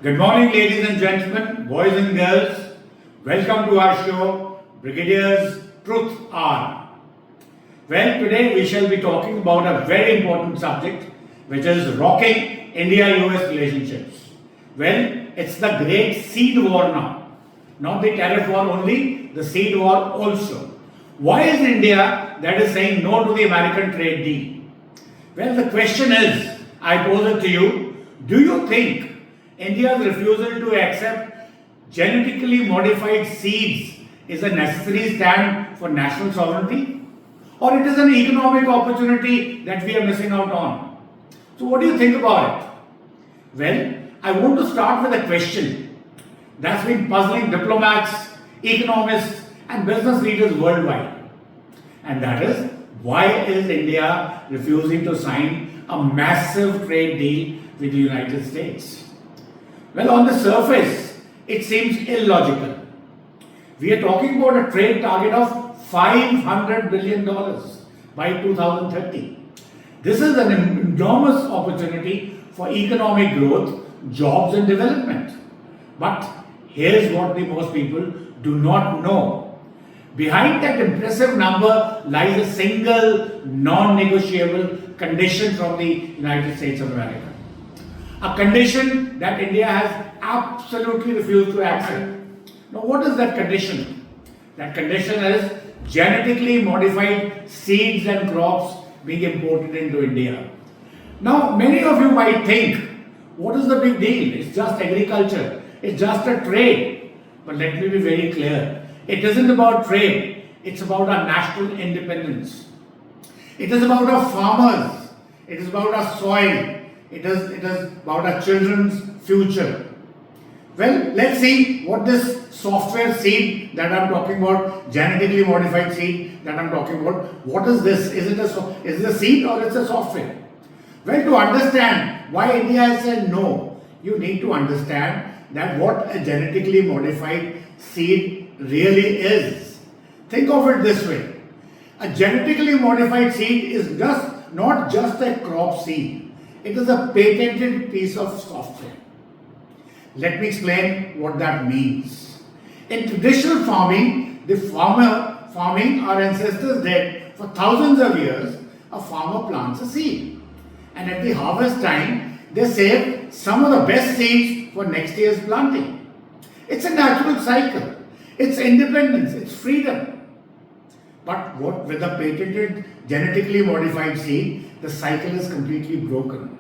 Good morning, ladies and gentlemen, boys and girls. Welcome to our show, Brigadier's Truth Hour. Well, today we shall be talking about a very important subject, which is rocking India-US relationships. Well, it's the great seed war now. Not the tariff war only, the seed war also. Why is India that is saying no to the American trade deal? Well, the question is, I pose it to you, do you think India's refusal to accept genetically modified seeds is a necessary stand for national sovereignty? Or it is an economic opportunity that we are missing out on? So what do you think about it? Well, I want to start with a question that's been puzzling diplomats, economists and business leaders worldwide. And that is, why is India refusing to sign a massive trade deal with the United States? Well, on the surface, it seems illogical. We are talking about a trade target of $500 billion by 2030. This is an enormous opportunity for economic growth, jobs and development. But here's what the most people do not know. Behind that impressive number lies a single non-negotiable condition from the United States of America. A condition that India has absolutely refused to accept. Now, what is that condition? That condition is genetically modified seeds and crops being imported into India. Now, many of you might think, what is the big deal? It's just agriculture. It's just a trade. But let me be very clear. It isn't about trade. It's about our national independence. It is about our farmers. It is about our soil. It is about our children's future. Well, let's see what this software seed that I'm talking about, genetically modified seed that I'm talking about, what is this? Is it a seed or it's a software? Well, to understand why India has said no, you need to understand that what a genetically modified seed really is. Think of it this way. A genetically modified seed is not just a crop seed. It is a patented piece of software. Let me explain what that means. In traditional farming, our ancestors did for thousands of years, a farmer plants a seed. And at the harvest time, they save some of the best seeds for next year's planting. It's a natural cycle. It's independence. It's freedom. But what with a patented genetically modified seed, the cycle is completely broken.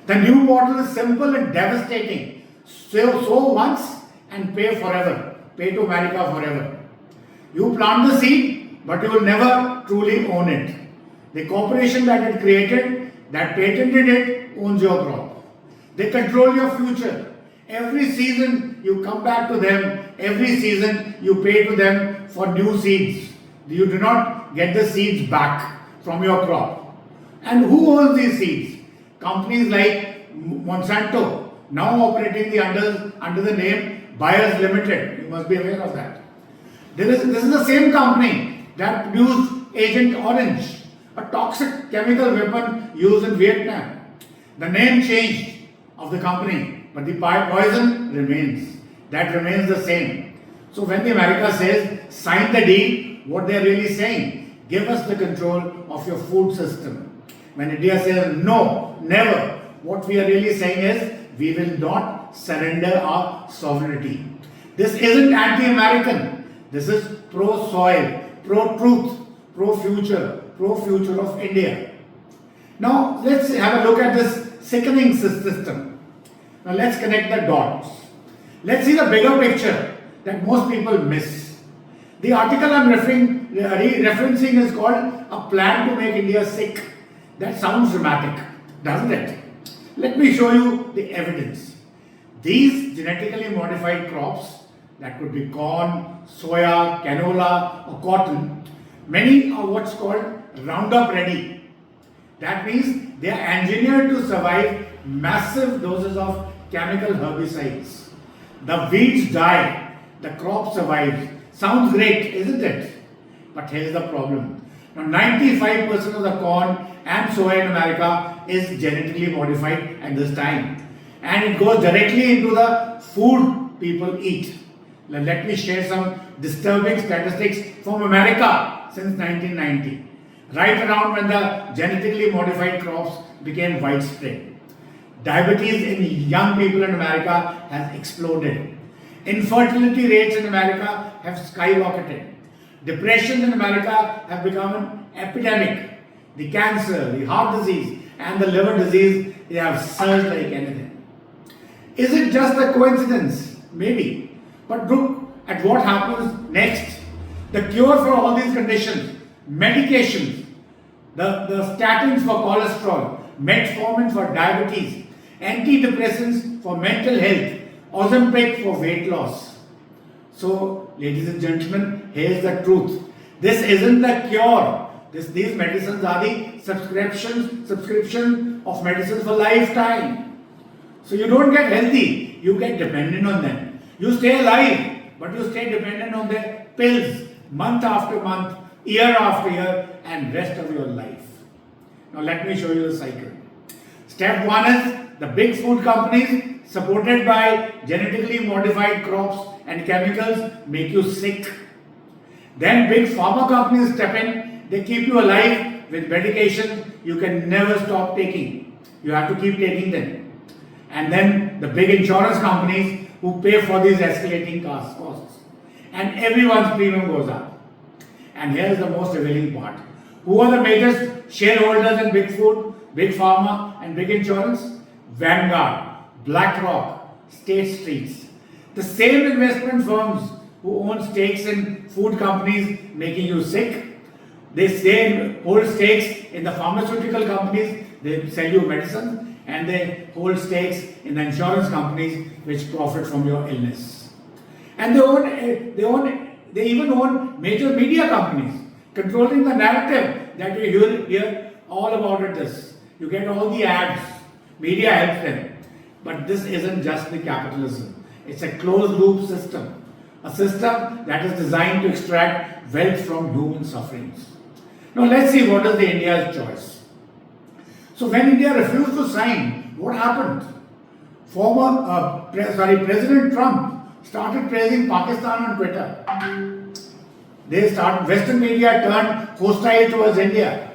The new model is simple and devastating. Sow once and pay forever. Pay to America forever. You plant the seed, but you will never truly own it. The corporation that it created, that patented it, owns your crop. They control your future. Every season you come back to them. Every season you pay to them for new seeds. You do not get the seeds back from your crop. And who owns these seeds? Companies like Monsanto, now operating under the name Bayers Limited. You must be aware of that. This is the same company that produced Agent Orange, a toxic chemical weapon used in Vietnam. The name changed of the company, but the poison remains. That remains the same. So when the America says, sign the deal, what they are really saying, give us the control of your food system. When India says no, never, what we are really saying is we will not surrender our sovereignty. This isn't anti-American. This is pro-soil, pro-truth, pro-future of India. Now, let's have a look at this sickening system. Now, let's connect the dots. Let's see the bigger picture that most people miss. The article I'm referencing is called A Plan to Make India Sick. That sounds dramatic, doesn't it? Let me show you the evidence. These genetically modified crops, that could be corn, soya, canola or cotton, many are what's called Roundup ready. That means they are engineered to survive massive doses of chemical herbicides. The weeds die, the crop survives. Sounds great, isn't it? But here's the problem. Now 95% of the corn and soya in America is genetically modified at this time. and it goes directly into the food people eat. Let me share some disturbing statistics from America since 1990, right around when the genetically modified crops became widespread. Diabetes in young people in America has exploded. Infertility rates in America have skyrocketed. Depression in America have become an epidemic. The cancer, the heart disease, and the liver disease, they have surged like anything. Is it just a coincidence? Maybe. But look at what happens next. The cure for all these conditions, medications, the statins for cholesterol, metformin for diabetes, antidepressants for mental health, Ozempic for weight loss. So, ladies and gentlemen, here's the truth. This isn't the cure. These medicines are the subscription of medicines for lifetime. So you don't get healthy, you get dependent on them. You stay alive, but you stay dependent on their pills month after month, year after year, and rest of your life. Now let me show you the cycle. Step 1 is the big food companies supported by genetically modified crops and chemicals make you sick. Then big pharma companies step in. They keep you alive with medication you can never stop taking. You have to keep taking them. And then the big insurance companies who pay for these escalating costs. And everyone's premium goes up. And here's the most revealing part. Who are the major shareholders in big food, big pharma, and big insurance? Vanguard, BlackRock, State Streets. The same investment firms who own stakes in food companies making you sick. They hold stakes in the pharmaceutical companies, they sell you medicine, and they hold stakes in the insurance companies which profit from your illness. And they even own major media companies, controlling the narrative that you hear all about this. You get all the ads, media helps them. But this isn't just the capitalism. It's a closed loop system. A system that is designed to extract wealth from human sufferings. Now let's see what is the India's choice. So when India refused to sign, what happened? President Trump started praising Pakistan on Twitter. Western media turned hostile towards India.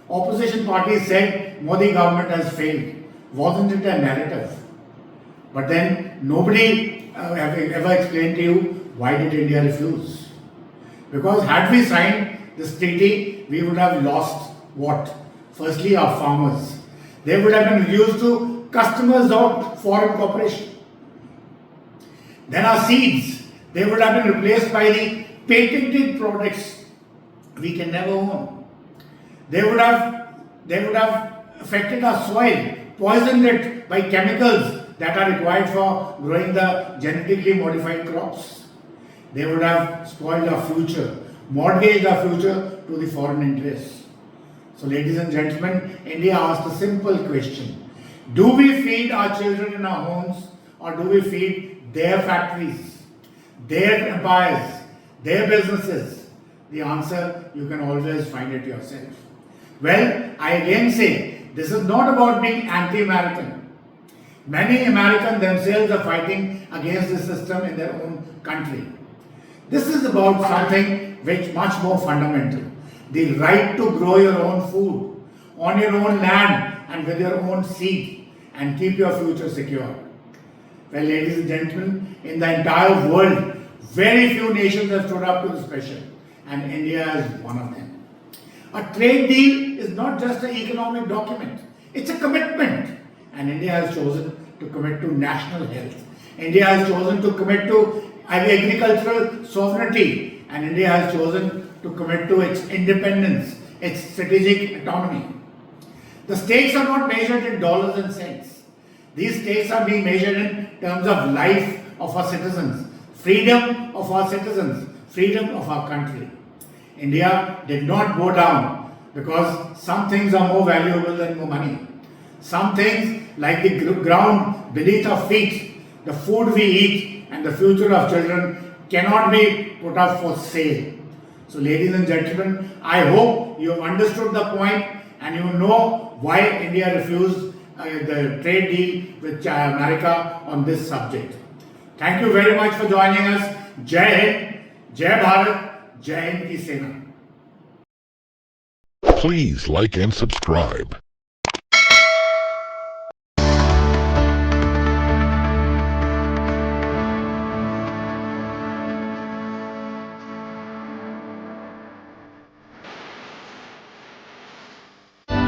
Opposition parties said Modi government has failed. Wasn't it a narrative? But then nobody ever explained to you why did India refuse? Because had we signed this treaty, we would have lost what? Firstly, our farmers. They would have been reduced to customers of foreign corporation. Then our seeds, they would have been replaced by the patented products we can never own. They would have affected our soil, poisoned it by chemicals that are required for growing the genetically modified crops. They would have spoiled our future, mortgaged our future to the foreign interests. So ladies and gentlemen, India asked a simple question. Do we feed our children in our homes, or do we feed their factories, their empires, their businesses? The answer, you can always find it yourself. Well, I again say, this is not about being anti-American. Many Americans themselves are fighting against the system in their own country. This is about something which much more fundamental. The right to grow your own food on your own land and with your own seed and keep your future secure. Well, ladies and gentlemen, in the entire world, very few nations have stood up to this pressure, and India is one of them. A trade deal is not just an economic document, it's a commitment. And India has chosen to commit to national health. India has chosen to commit to agricultural sovereignty. And India has chosen to commit to its independence, its strategic autonomy. The stakes are not measured in dollars and cents. These stakes are being measured in terms of life of our citizens, freedom of our citizens, freedom of our country. India did not go down because some things are more valuable than more money. Some things like the ground beneath our feet, the food we eat, and the future of children cannot be put up for sale. So ladies and gentlemen, I hope you have understood the point and you know why India refused the trade deal with America on this subject. Thank you very much for joining us. Jai Hind, Jai Bharat, Jai Hind ki Sena. Please like and subscribe.